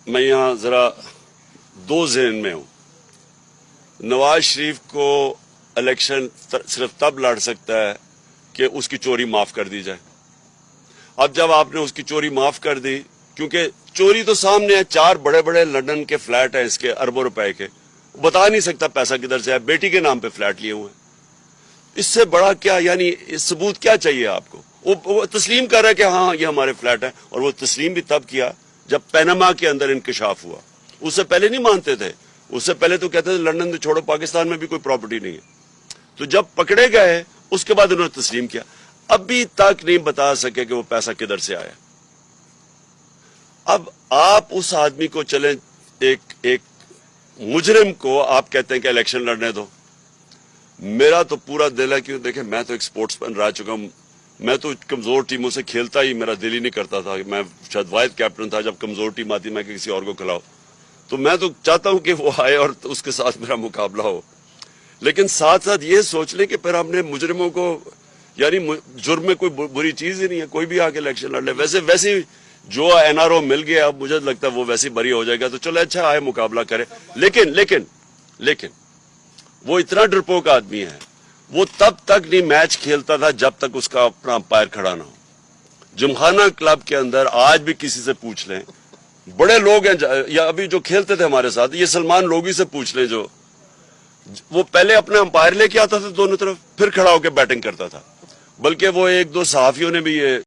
मैं यहाँ जरा दो ज़हन में हूँ। नवाज शरीफ को इलेक्शन सिर्फ तब लड़ सकता है कि उसकी चोरी माफ कर दी जाए। अब जब आपने उसकी चोरी माफ कर दी, क्योंकि चोरी तो सामने है, 4 बड़े बड़े लंदन के फ्लैट हैं इसके अरबों रुपए के, बता नहीं सकता पैसा किधर से है, बेटी के नाम पे फ्लैट लिए हुए हैं। इससे बड़ा क्या, यानी सबूत क्या चाहिए आपको? वो तस्लीम कर रहा है कि हाँ ये हमारे फ्लैट है, और वो तस्लीम भी तब किया जब पैनामा के अंदर इंकशाफ हुआ। उससे पहले नहीं मानते थे, उससे पहले तो कहते थे लंदन तो छोड़ो, पाकिस्तान में भी कोई प्रॉपर्टी नहीं है। तो जब पकड़े गए उसके बाद उन्होंने तस्लीम किया। अभी तक नहीं बता सके कि वो पैसा किधर से आया। अब आप उस आदमी को चले, एक मुजरिम को आप कहते हैं कि इलेक्शन लड़ने दो। मेरा तो पूरा दिल है कि देखें, मैं तो एक स्पोर्ट्समैन रह चुका हूं, मैं तो कमजोर टीमों से खेलता ही मेरा दिल ही नहीं करता था। मैं शायद वाहिद कैप्टन था, जब कमजोर टीम आती मैं किसी और को खिलाऊं। तो मैं तो चाहता हूं कि वो आए और उसके साथ मेरा मुकाबला हो, लेकिन साथ साथ ये सोच लें कि फिर हमने मुजरिमों को, यानी जुर्म में कोई बुरी चीज ही नहीं है, कोई भी आके इलेक्शन लड़ ले। वैसे जो एनआरओ मिल गया, अब मुझे लगता है वो वैसे बरी हो जाएगा, तो चलो अच्छा आए मुकाबला करे। लेकिन वो इतना डरपोक आदमी है, वो तब तक नहीं मैच खेलता था जब तक उसका अपना अंपायर खड़ा ना हो। जिमखाना क्लब के अंदर आज भी किसी से पूछ लें, बड़े लोग हैं, या अभी जो खेलते थे हमारे साथ, ये सलमान लोगी से पूछ लें, जो वो पहले अपना अंपायर लेके आता था दोनों तरफ, फिर खड़ा होकर बैटिंग करता था। बल्कि वो 1-2 सहाफियों ने भी ये